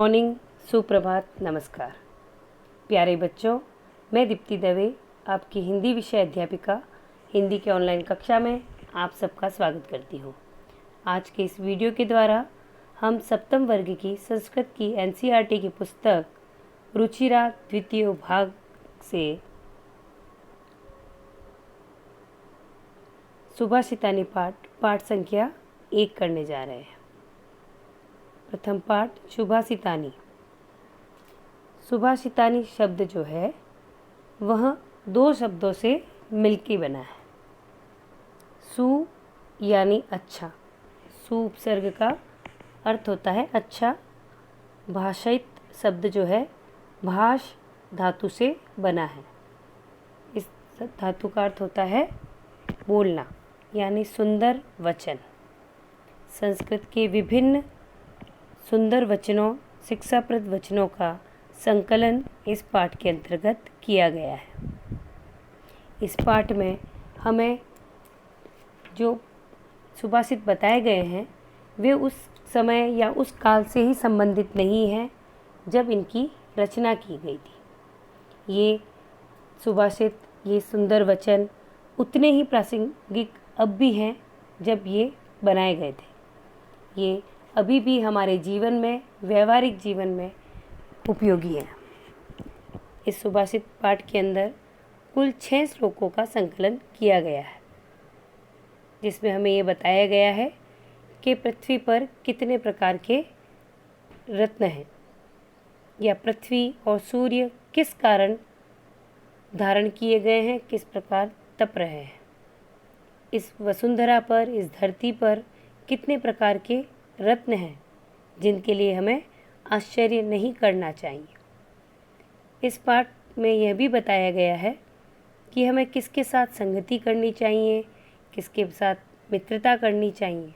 Morning, सुप्रभात, नमस्कार। प्यारे बच्चों, मैं दीप्ति दवे, आपकी हिंदी विषय अध्यापिका, हिंदी के ऑनलाइन कक्षा में आप सबका स्वागत करती हूँ। आज के इस वीडियो के द्वारा हम सप्तम वर्ग की संस्कृत की एनसीईआरटी की पुस्तक रुचिरा द्वितीय भाग से सुभाषितानी पाठ संख्या 1 करने जा रहे हैं। प्रथम पाठ सुभाषितानी। सुभाषितानी शब्द जो है वह 2 शब्दों से मिलकर बना है। सु यानी अच्छा, सु उपसर्ग का अर्थ होता है अच्छा। भाषित शब्द जो है भाष धातु से बना है। इस धातु का अर्थ होता है बोलना यानी सुंदर वचन। संस्कृत के विभिन्न सुंदर वचनों, शिक्षाप्रद वचनों का संकलन इस पाठ के अंतर्गत किया गया है। इस पाठ में हमें जो सुभाषित बताए गए हैं वे उस समय या उस काल से ही संबंधित नहीं हैं जब इनकी रचना की गई थी। ये सुभाषित, ये सुंदर वचन उतने ही प्रासंगिक अब भी हैं जब ये बनाए गए थे। ये अभी भी हमारे जीवन में, व्यवहारिक जीवन में उपयोगी है। इस सुभाषित पाठ के अंदर कुल 6 श्लोकों का संकलन किया गया है, जिसमें हमें ये बताया गया है कि पृथ्वी पर कितने प्रकार के रत्न हैं या पृथ्वी और सूर्य किस कारण धारण किए गए हैं, किस प्रकार तप रहे हैं। इस वसुंधरा पर, इस धरती पर कितने प्रकार के रत्न हैं जिनके लिए हमें आश्चर्य नहीं करना चाहिए। इस पाठ में यह भी बताया गया है कि हमें किसके साथ संगति करनी चाहिए, किसके साथ मित्रता करनी चाहिए,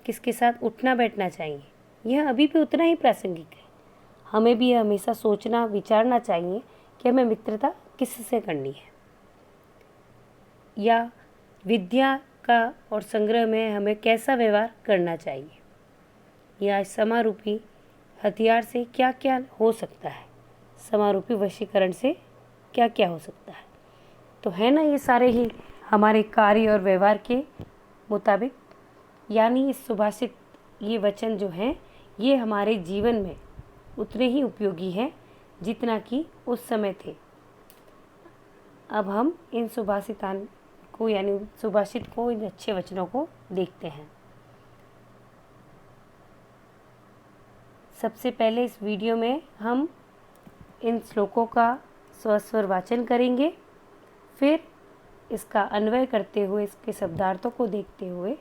किसके साथ उठना बैठना चाहिए। यह अभी भी उतना ही प्रासंगिक है। हमें भी हमेशा सोचना, विचारना चाहिए कि हमें मित्रता किससे करनी है, या विद्या का और संग्रह में हमें कैसा व्यवहार करना चाहिए, या समारूपी हथियार से क्या क्या हो सकता है, समारूपी वशीकरण से क्या क्या हो सकता है। तो है ना, ये सारे ही हमारे कार्य और व्यवहार के मुताबिक, यानी इस सुभाषित ये वचन जो हैं ये हमारे जीवन में उतने ही उपयोगी हैं जितना कि उस समय थे। अब हम इन सुभाषितान को यानी सुभाषित को, इन अच्छे वचनों को देखते हैं। सबसे पहले इस वीडियो में हम इन श्लोकों का स्वस्वर वाचन करेंगे, फिर इसका अन्वय करते हुए, इसके शब्दार्थों को देखते हुए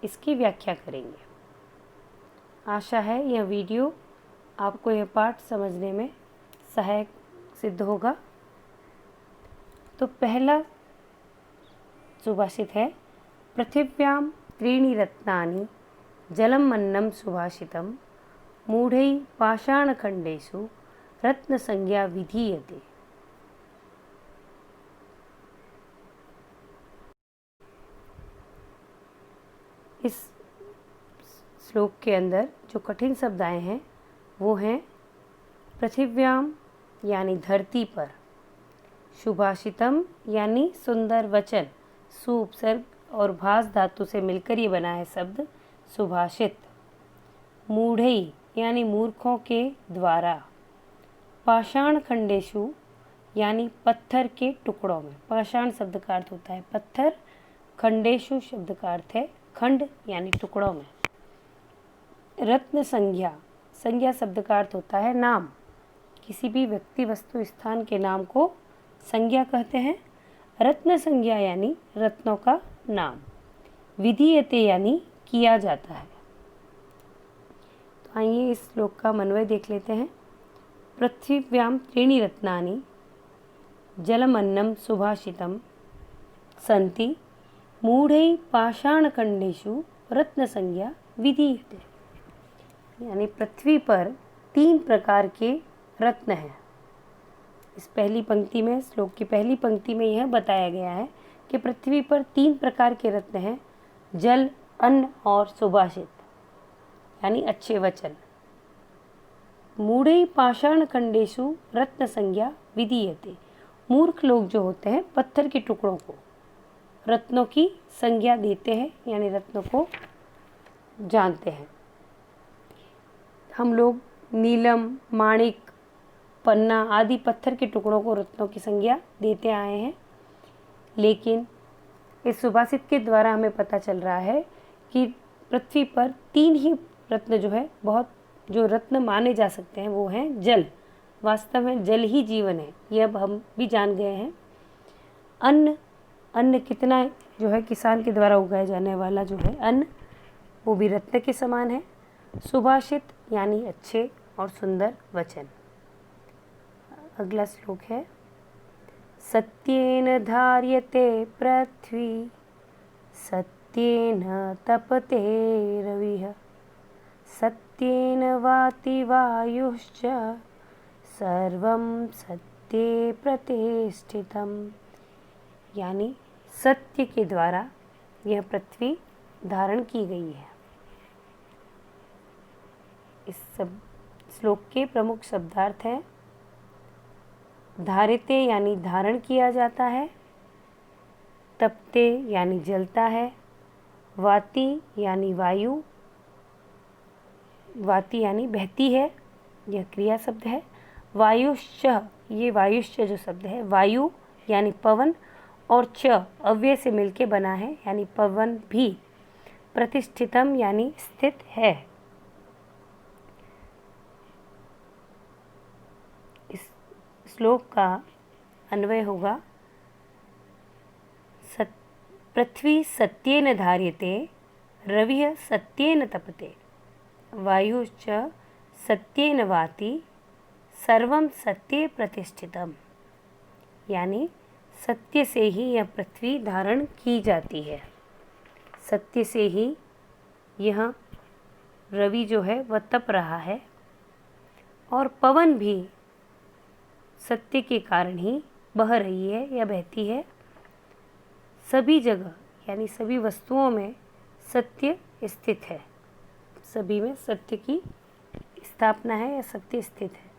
इसकी व्याख्या करेंगे। आशा है यह वीडियो आपको यह पाठ समझने में सहायक सिद्ध होगा। तो पहला सुभाषित है, पृथिव्यां त्रीणि रत्नानि जलमन्नं सुभाषितम् मूढ़ै पाषाणखण्डेषु रत्नसंज्ञा विधीयते। इस श्लोक के अंदर जो कठिन शब्द आए हैं वो हैं पृथिव्यां यानी धरती पर, सुभाषितम यानी सुंदर वचन, सु उपसर्ग और भास धातु से मिलकर ये बना है शब्द सुभाषित। मूढ़ई यानी मूर्खों के द्वारा, पाषाण खंडेशु यानी पत्थर के टुकड़ों में। पाषाण शब्द का अर्थ होता है पत्थर, खंडेशु शब्द का अर्थ है खंड यानी टुकड़ों में। रत्न संज्ञा, संज्ञा शब्द का अर्थ होता है नाम। किसी भी व्यक्ति, वस्तु, स्थान के नाम को संज्ञा कहते हैं। रत्न संज्ञा यानी रत्नों का नाम। विधीयते यानी किया जाता है। तो आइए इस श्लोक का अन्वय देख लेते हैं। पृथिव्यां त्रीणि रत्नानि जलमन्नं सुभाषितं सन्ति मूढ़ै पाषाणखण्डेषु रत्नसंज्ञा विधीयते। यानी पृथ्वी पर 3 प्रकार के रत्न हैं। इस पहली पंक्ति में, श्लोक की पहली पंक्ति में यह बताया गया है कि पृथ्वी पर 3 प्रकार के रत्न हैं, जल, अन्न और सुभाषित यानी अच्छे वचन। मूढ़ै पाषाणखण्डेषु रत्न संज्ञा विधीयते। मूर्ख लोग जो होते हैं पत्थर के टुकड़ों को रत्नों की संज्ञा देते हैं, यानी रत्नों को जानते हैं। हम लोग नीलम, माणिक, पन्ना आदि पत्थर के टुकड़ों को रत्नों की संज्ञा देते आए हैं, लेकिन इस सुभाषित के द्वारा हमें पता चल रहा है कि पृथ्वी पर 3 ही रत्न जो है, बहुत जो रत्न माने जा सकते हैं वो हैं जल। वास्तव में जल ही जीवन है, ये अब हम भी जान गए हैं। अन्न कितना जो है किसान के द्वारा उगाया जाने वाला जो है अन्न, वो भी रत्न के समान है। सुभाषित यानी अच्छे और सुंदर वचन। अगला श्लोक है, सत्येन धार्यते पृथ्वी सत्येन तपते रविः सत्येन वाति वायुश्च सर्वं सत्ये प्रतिष्ठितम्। यानी सत्य के द्वारा यह पृथ्वी धारण की गई है। इस सब श्लोक के प्रमुख शब्दार्थ हैं, धारिते यानी धारण किया जाता है, तपते यानी जलता है, वाति यानी वायु, वाति यानी बहती है, यह क्रिया शब्द है। वायुश्च, ये वायुश्च जो शब्द है, वायु यानी पवन और च अव्यय से मिलके बना है, यानी पवन भी। प्रतिष्ठितम यानी स्थित है। इस श्लोक का अन्वय होगा, पृथ्वी सत्येन धार्यते रविः सत्येन तपते वायुश्च सत्येन वाति सर्वं सत्ये प्रतिष्ठितम। यानी सत्य से ही यह पृथ्वी धारण की जाती है, सत्य से ही यह रवि जो है वह तप रहा है, और पवन भी सत्य के कारण ही बह रही है या बहती है। सभी जगह यानी सभी वस्तुओं में सत्य स्थित है, सभी में सत्य की स्थापना है या सत्य स्थित है।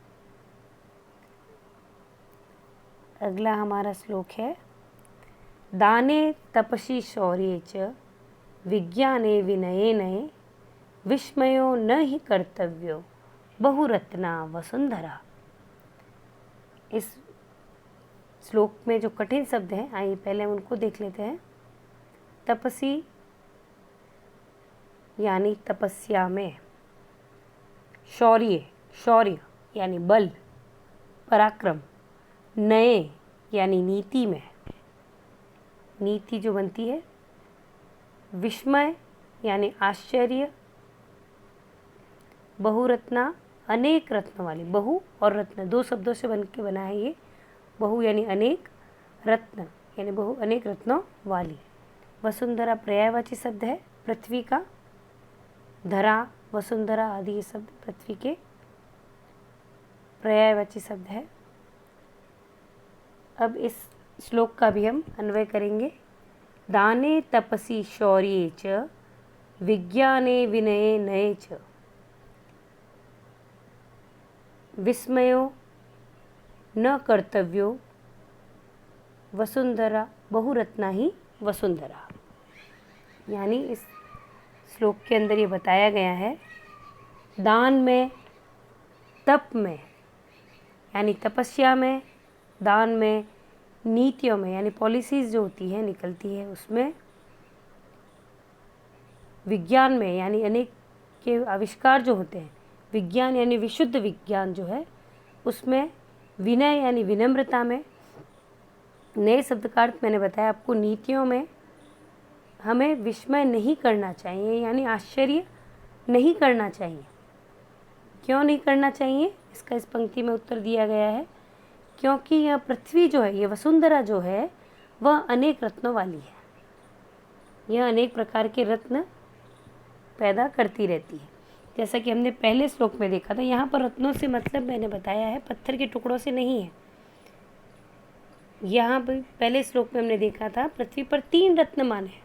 अगला हमारा श्लोक है, दाने तपसि शौर्ये च विज्ञाने विनयेन विस्मयो न हि कर्तव्यो बहुरत्ना वसुंधरा। इस श्लोक में जो कठिन शब्द हैं, आइए पहले हम उनको देख लेते हैं। तपसी यानी तपस्या में, शौर्य यानी बल पराक्रम, नए यानी नीति में, नीति जो बनती है, विस्मय यानी आश्चर्य, बहुरत्ना अनेक रत्न वाली, बहु और रत्न 2 शब्दों से बन के बना है ये। बहु यानी अनेक, रत्न यानी बहु अनेक रत्नों वाली। वसुंधरा पर्यायवाची शब्द है पृथ्वी का, धरा, वसुंधरा आदि ये शब्द पृथ्वी के पर्यायवाची शब्द है। अब इस श्लोक का भी हम अन्वय करेंगे। दाने तपसि शौर्ये च विज्ञाने विनये नये च विस्मयो न कर्तव्यो वसुंधरा बहुरत्ना ही वसुंधरा। यानी इस श्लोक के अंदर ये बताया गया है, दान में, तप में यानी तपस्या में, दान में, नीतियों में यानी पॉलिसीज़ जो होती है निकलती है उसमें, विज्ञान में यानी अनेक के आविष्कार जो होते हैं, विज्ञान यानी विशुद्ध विज्ञान जो है उसमें, विनय यानी विनम्रता में, नए शब्द का अर्थ मैंने बताया आपको, नीतियों में हमें विस्मय नहीं करना चाहिए यानी आश्चर्य नहीं करना चाहिए। क्यों नहीं करना चाहिए, इसका इस पंक्ति में उत्तर दिया गया है, क्योंकि यह पृथ्वी जो है, ये वसुंधरा जो है वह अनेक रत्नों वाली है। यह अनेक प्रकार के रत्न पैदा करती रहती है। जैसा कि हमने पहले श्लोक में देखा था, यहाँ पर रत्नों से मतलब मैंने बताया है पत्थर के टुकड़ों से नहीं है। यहाँ पर पहले श्लोक में हमने देखा था पृथ्वी पर 3 रत्न माने हैं,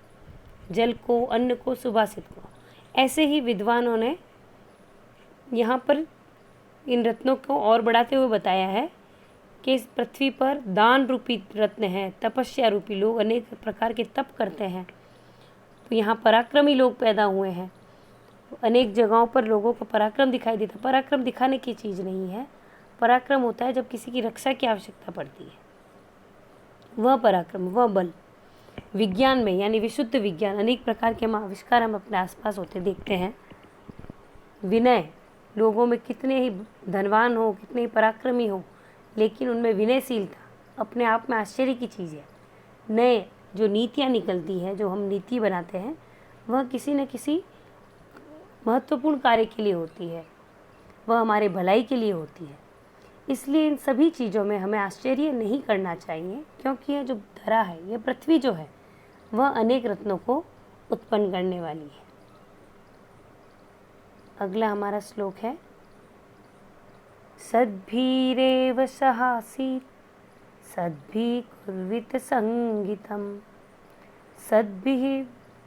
जल को, अन्न को, सुभाषित को। ऐसे ही विद्वानों ने यहाँ पर इन रत्नों को और बढ़ाते हुए बताया है कि इस पृथ्वी पर दान रूपी रत्न है, तपस्या रूपी, लोग अनेक प्रकार के तप करते हैं, तो यहाँ पराक्रमी लोग पैदा हुए हैं। अनेक जगहों पर लोगों को पराक्रम दिखाई देता है। पराक्रम दिखाने की चीज़ नहीं है, पराक्रम होता है जब किसी की रक्षा की आवश्यकता पड़ती है, वह पराक्रम, वह बल। विज्ञान में यानी विशुद्ध विज्ञान, अनेक प्रकार के आविष्कार हम अपने आसपास होते देखते हैं। विनय, लोगों में कितने ही धनवान हो, कितने ही पराक्रमी हो, लेकिन उनमें विनयशीलता अपने आप में आश्चर्य की चीज़ है। नए जो नीतियाँ निकलती हैं, जो हम नीति बनाते हैं, वह किसी न किसी महत्वपूर्ण कार्य के लिए होती है, वह हमारे भलाई के लिए होती है। इसलिए इन सभी चीज़ों में हमें आश्चर्य नहीं करना चाहिए, क्योंकि यह जो धरा है, यह पृथ्वी जो है, वह अनेक रत्नों को उत्पन्न करने वाली है। अगला हमारा श्लोक है, सद्भिरेव सहासीत् सद्भिः कुर्वित संगीतम् सद्भिः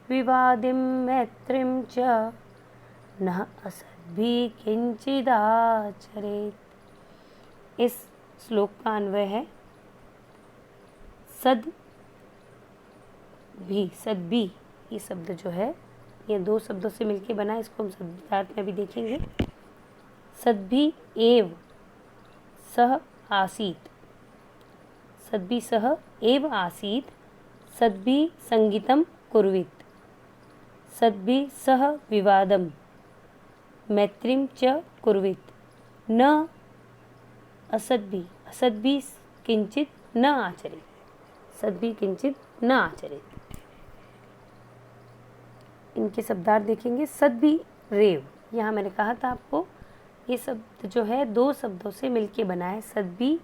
विवादिं मैत्रीं च न असद्भिः किंचिदाचरेत्। इस श्लोक का अन्वय है सद्भि, ये शब्द जो है, ये दो शब्दों से मिलकर बना है, इसको हम शब्दार्थ में भी देखेंगे। सद्भि एव सह आसीत्, सद्भि सह एव आसीत् सद्भि संगीतम कुर्वित सद्भि सह विवादम मैत्रीं च कुर्वित न असद्भि असद्भि किंचित न आचरेत्, सद्भि किंचित न आचरेत्। इनके शब्दार्थ देखेंगे। सद्भि रेव, यहाँ मैंने कहा था आपको, ये शब्द जो है दो शब्दों से मिलके बना है, सद्भि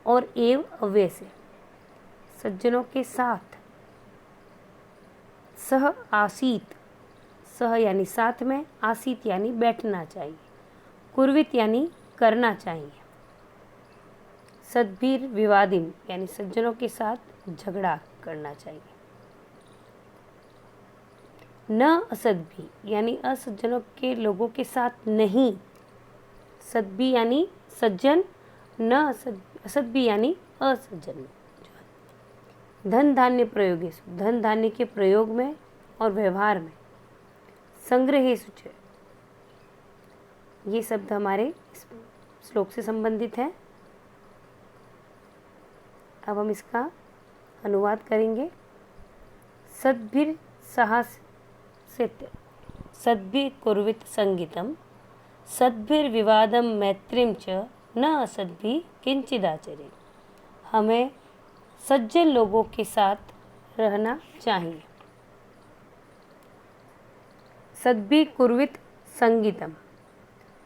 और एव अव्यय से। सज्जनों के साथ, सह आसीत, सह यानी साथ में, आसीत यानी बैठना चाहिए, कुर्वित यानी करना चाहिए, सद्भिर विवादिम यानी सज्जनों के साथ झगड़ा करना चाहिए, न असद्भि यानी असज्जनों के लोगों के साथ नहीं, सद्भि यानी सज्जन, न असद्भि यानी असज्जन। धन धान्य प्रयोगेषु, धन धान्य के प्रयोग में और व्यवहार में, संग्रहेषु च, ये शब्द हमारे श्लोक से संबंधित है। अब हम इसका अनुवाद करेंगे। सद्भिर सहासित सद्भिः कुर्वित संगीतम सद्भिर विवादम मैत्रीं च न असद्भिः किंचिदाचरेत्। हमें सज्जन लोगों के साथ रहना चाहिए। सद्भिः कुर्वित संगीतम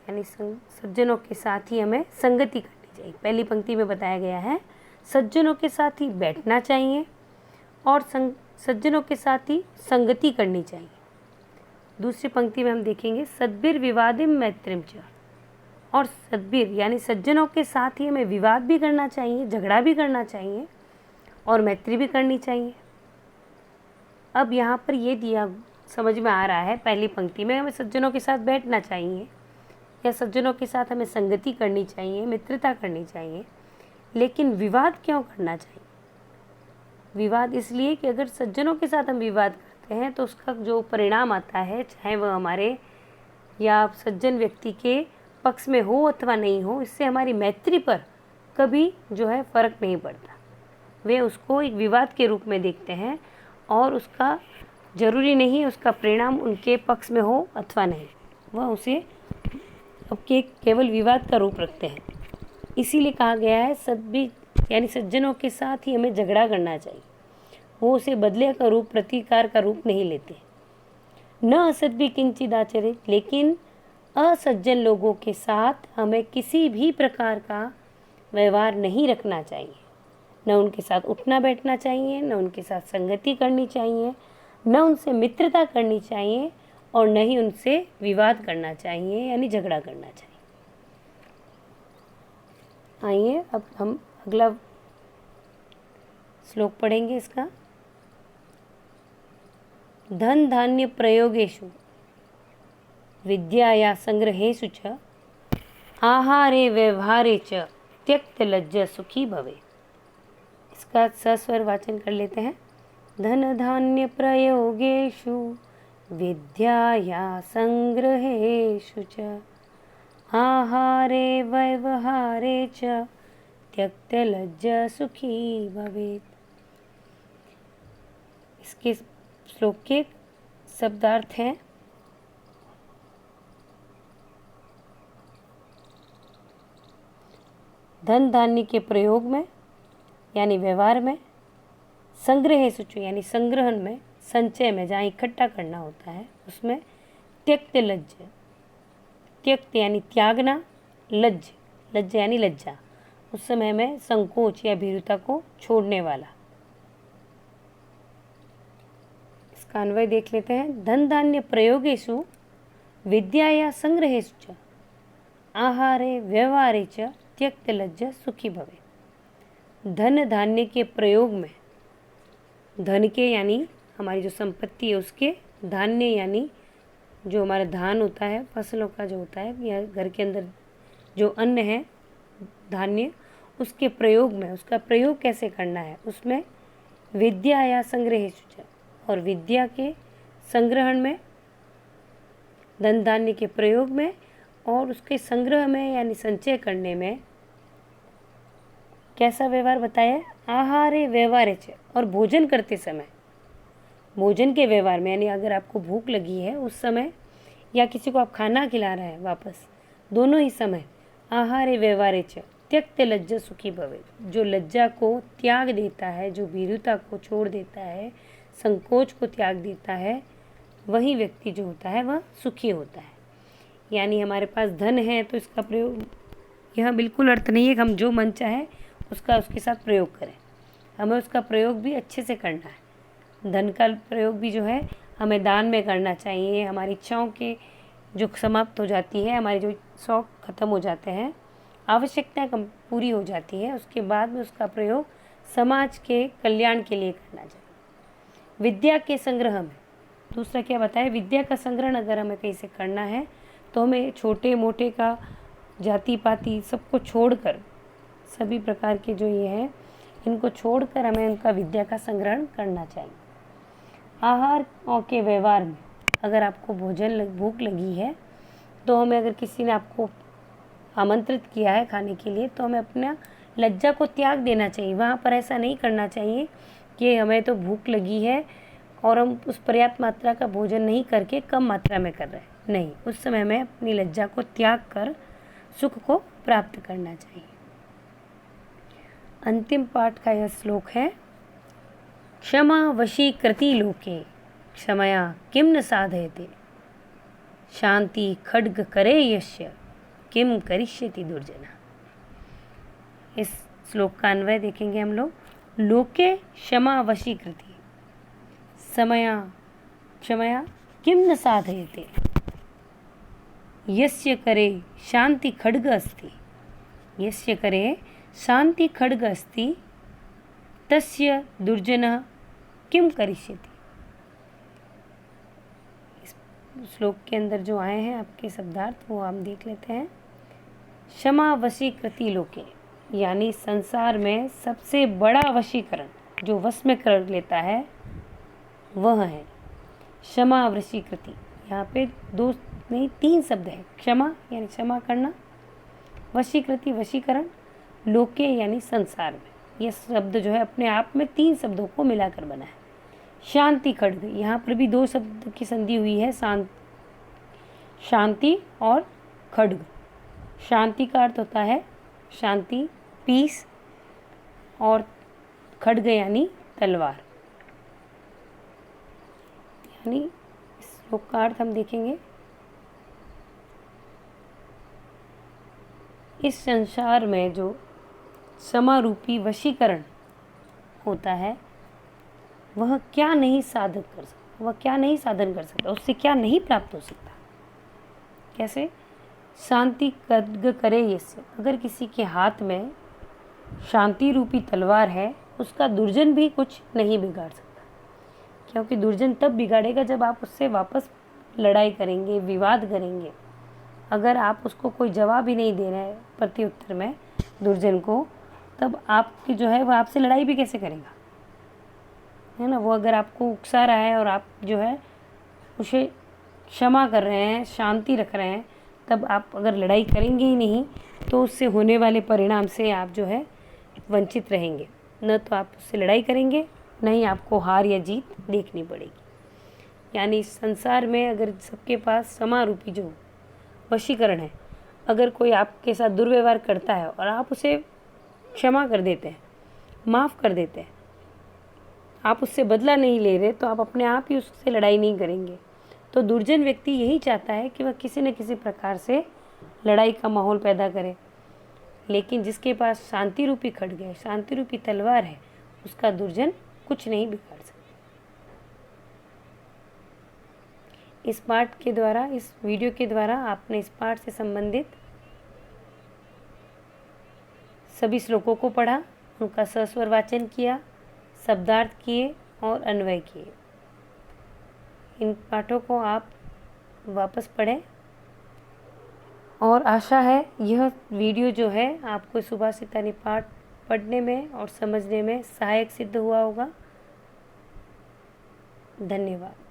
यानी सज्जनों के साथ ही हमें संगति करनी चाहिए। पहली पंक्ति में बताया गया है सज्जनों के साथ ही बैठना चाहिए और सज्जनों के साथ ही संगति करनी चाहिए। दूसरी पंक्ति में हम देखेंगे सद्भिर विवादिम मैत्रीं च, और सद्भिर यानी सज्जनों के साथ ही हमें विवाद भी करना चाहिए, झगड़ा भी करना चाहिए और मैत्री भी करनी चाहिए। अब यहाँ पर ये दिया समझ में आ रहा है, पहली पंक्ति में हमें सज्जनों के साथ बैठना चाहिए या सज्जनों के साथ हमें संगति करनी चाहिए, मित्रता करनी चाहिए, लेकिन विवाद क्यों करना चाहिए? विवाद इसलिए कि अगर सज्जनों के साथ हम विवाद करते हैं तो उसका जो परिणाम आता है, चाहे वह हमारे या सज्जन व्यक्ति के पक्ष में हो अथवा नहीं हो, इससे हमारी मैत्री पर कभी जो है फ़र्क नहीं पड़ता। वे उसको एक विवाद के रूप में देखते हैं और उसका ज़रूरी नहीं उसका परिणाम उनके पक्ष में हो अथवा नहीं, वह उसे आपके केवल विवाद का रूप रखते हैं। इसीलिए कहा गया है सद्भि यानी सज्जनों के साथ ही हमें झगड़ा करना चाहिए, वो उसे बदले का रूप, प्रतिकार का रूप नहीं लेते। न असद्भि किंचिदाचरेत्, लेकिन असज्जन लोगों के साथ हमें किसी भी प्रकार का व्यवहार नहीं रखना चाहिए। न उनके साथ उठना बैठना चाहिए, न उनके साथ संगति करनी चाहिए, न उनसे मित्रता करनी चाहिए और न ही उनसे विवाद करना चाहिए यानी झगड़ा करना चाहिए। आइए अब हम अगला श्लोक पढ़ेंगे इसका। धन धान्य प्रयोगेषु विद्याया संग्रहेषु च आहारे व्यवहारे च त्यक्त लज्जा सुखी भवे। इसका सस्वर वाचन कर लेते हैं। धन धान्य प्रयोगेषु विद्याया संग्रहेषु च आहारे व्यवहारे च त्यक्त लज्जा सुखी भवेत्। इसके श्लोक के शब्दार्थ हैं। धन धान्य के प्रयोग में यानी व्यवहार में, संग्रह सूचो यानी संग्रहण में, संचय में जहाँ इकट्ठा करना होता है उसमें, त्यक्त लज्ज, त्यक्त यानी त्यागना, लज्ज लज्ज यानी लज्जा, उस समय में संकोच या भीरुता को छोड़ने वाला। इसका अन्वय देख लेते हैं। धन धान्य प्रयोगेषु विद्या या संग्रहेषु च आहारे व्यवहारे च त्यक्त लज्जा सुखी भवे। धन धान्य के प्रयोग में, धन के यानी हमारी जो संपत्ति है उसके, धान्य यानी जो हमारा धान होता है, फसलों का जो होता है या घर के अंदर जो अन्न है धान्य, उसके प्रयोग में, उसका प्रयोग कैसे करना है उसमें, विद्या या संग्रहेषु च, और विद्या के संग्रहण में, धन धान्य के प्रयोग में और उसके संग्रह में यानी संचय करने में कैसा व्यवहार बताया? आहारे व्यवहारे च, और भोजन करते समय, भोजन के व्यवहार में यानी अगर आपको भूख लगी है उस समय या किसी को आप खाना खिला रहे हैं वापस, दोनों ही समय आहारे व्यवहारे च त्यक्त लज्जा सुखी भवे। जो लज्जा को त्याग देता है, जो भीरुता को छोड़ देता है, संकोच को त्याग देता है, वही व्यक्ति जो होता है वह सुखी होता है। यानी हमारे पास धन है तो इसका प्रयोग, यह बिल्कुल अर्थ नहीं है कि हम जो मन चाहे उसका उसके साथ प्रयोग करें। हमें उसका प्रयोग भी अच्छे से करना है। धन का प्रयोग भी जो है हमें दान में करना चाहिए। हमारी इच्छाओं के जो समाप्त हो जाती है, हमारे जो शौक़ खत्म हो जाते हैं, आवश्यकताएं कम पूरी हो जाती है, उसके बाद में उसका प्रयोग समाज के कल्याण के लिए करना चाहिए। विद्या के संग्रह में दूसरा क्या बताया? विद्या का संग्रहण अगर हमें कहीं से करना है तो हमें छोटे मोटे का, जाति पाति सबको छोड़कर, सभी प्रकार के जो ये हैं इनको छोड़कर हमें उनका विद्या का संग्रहण करना चाहिए। आहार और के व्यवहार में अगर आपको भूख लगी है तो हमें, अगर किसी ने आपको आमंत्रित किया है खाने के लिए, तो हमें अपना लज्जा को त्याग देना चाहिए। वहाँ पर ऐसा नहीं करना चाहिए कि हमें तो भूख लगी है और हम उस पर्याप्त मात्रा का भोजन नहीं करके कम मात्रा में कर रहे हैं, नहीं, उस समय में अपनी लज्जा को त्याग कर सुख को प्राप्त करना चाहिए। अंतिम पाठ का यह श्लोक है। क्षमा वशीकृति लोके क्षमया किम न साधयते शांति खड्ग करे यस्य किम करिष्यति दुर्जना। इस श्लोक का अन्वय देखेंगे हम लोग। लोके क्षमा वशीकृति समया क्षमया किम न साधयते यस्य करे शांति खड्ग अस्ति, यस्य करे शांति खड्ग अस्ति तस्य दुर्जनः किम करिष्यति। इस श्लोक के अंदर जो आए हैं आपके शब्दार्थ वो हम देख लेते हैं। क्षमा वशीकृति लोके यानी संसार में सबसे बड़ा वशीकरण जो वश में कर लेता है वह है क्षमा वशीकृति। यहाँ पे दो नहीं तीन शब्द है। क्षमा यानी क्षमा करना, वशीकृति वशीकरण, लोके यानी संसार में। यह शब्द जो है अपने आप में तीन शब्दों को मिलाकर बना है। शांति खड्ग, यहाँ पर भी दो शब्द की संधि हुई है, शांति और खड्ग। शांति का अर्थ होता है शांति, पीस, और खड्ग यानी तलवार। यानी इस श्लोक का अर्थ हम देखेंगे, इस संसार में जो क्षमारूपी वशीकरण होता है वह क्या नहीं साधन कर सकता, वह क्या नहीं साधन कर सकता, उससे क्या नहीं प्राप्त हो सकता। कैसे? शांति खड्ग करे यस्य, अगर किसी के हाथ में शांति रूपी तलवार है उसका दुर्जन भी कुछ नहीं बिगाड़ सकता, क्योंकि दुर्जन तब बिगाड़ेगा जब आप उससे वापस लड़ाई करेंगे, विवाद करेंगे। अगर आप उसको कोई जवाब ही नहीं दे रहे हैं प्रत्युत्तर में दुर्जन को, तब आपकी जो है वो आपसे लड़ाई भी कैसे करेगा, है ना। वो अगर आपको उकसा रहा है और आप जो है उसे क्षमा कर रहे हैं, शांति रख रहे हैं, तब आप अगर लड़ाई करेंगे ही नहीं तो उससे होने वाले परिणाम से आप जो है वंचित रहेंगे। न तो आप उससे लड़ाई करेंगे, न ही आपको हार या जीत देखनी पड़ेगी। यानी इस संसार में अगर सबके पास समारूपी जो वशीकरण है, अगर कोई आपके साथ दुर्व्यवहार करता है और आप उसे क्षमा कर देते हैं, माफ़ कर देते हैं, आप उससे बदला नहीं ले रहे, तो आप अपने आप ही उससे लड़ाई नहीं करेंगे। तो दुर्जन व्यक्ति यही चाहता है कि वह किसी न किसी प्रकार से लड़ाई का माहौल पैदा करे, लेकिन जिसके पास शांति रूपी खड्ग है, शांति रूपी तलवार है, उसका दुर्जन कुछ नहीं बिगाड़ सकता। इस पाठ के द्वारा, इस वीडियो के द्वारा आपने इस पाठ से संबंधित सभी श्लोकों को पढ़ा, उनका सस्वर वाचन किया, शब्दार्थ किए और अन्वय किए। इन पाठों को आप वापस पढ़ें और आशा है यह वीडियो जो है आपको सुभाषितानी पाठ पढ़ने में और समझने में सहायक सिद्ध हुआ होगा। धन्यवाद।